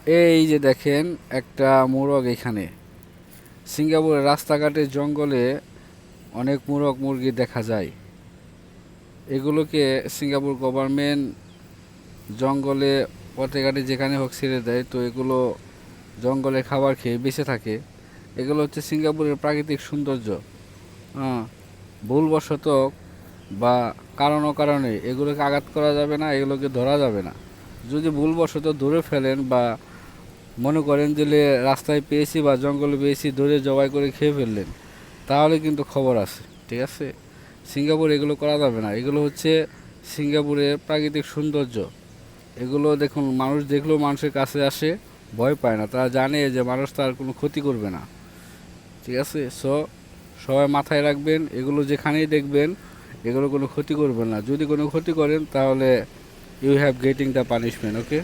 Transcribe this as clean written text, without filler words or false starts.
এই যে দেখেন একটা মোরগ এখানে। সিঙ্গাপুরের রাস্তাঘাটে জঙ্গলে অনেক মোরগ মুরগি দেখা যায়। এগুলোকে সিঙ্গাপুর গভর্নমেন্ট জঙ্গলে পথে ঘাটে যেখানে হোক ছেড়ে দেয়, তো এগুলো জঙ্গলে খাবার খেয়ে বেঁচে থাকে। এগুলো হচ্ছে সিঙ্গাপুরের প্রাকৃতিক সৌন্দর্য। হ্যাঁ, ভুলবশত বা কারণ অকারণে এগুলোকে আঘাত করা যাবে না, এগুলোকে ধরা যাবে না। যদি ভুলবশত ধরে ফেলেন বা মনে করেন যে রাস্তায় পেয়েছি বা জঙ্গলে পেয়েছি ধরে জবাই করে খেয়ে ফেললেন, তাহলে কিন্তু খবর আছে। ঠিক আছে, সিঙ্গাপুর এগুলো করা যাবে না। এগুলো হচ্ছে সিঙ্গাপুরের প্রাকৃতিক সৌন্দর্য। এগুলো দেখুন, মানুষ দেখলেও মানুষের কাছে আসে, ভয় পায় না। তারা জানে যে মানুষ তার কোনো ক্ষতি করবে না। ঠিক আছে, সবাই মাথায় রাখবেন, এগুলো যেখানেই দেখবেন এগুলো কোনো ক্ষতি করবেন না। যদি কোনো ক্ষতি করেন তাহলে you have getting the punishment. Okay.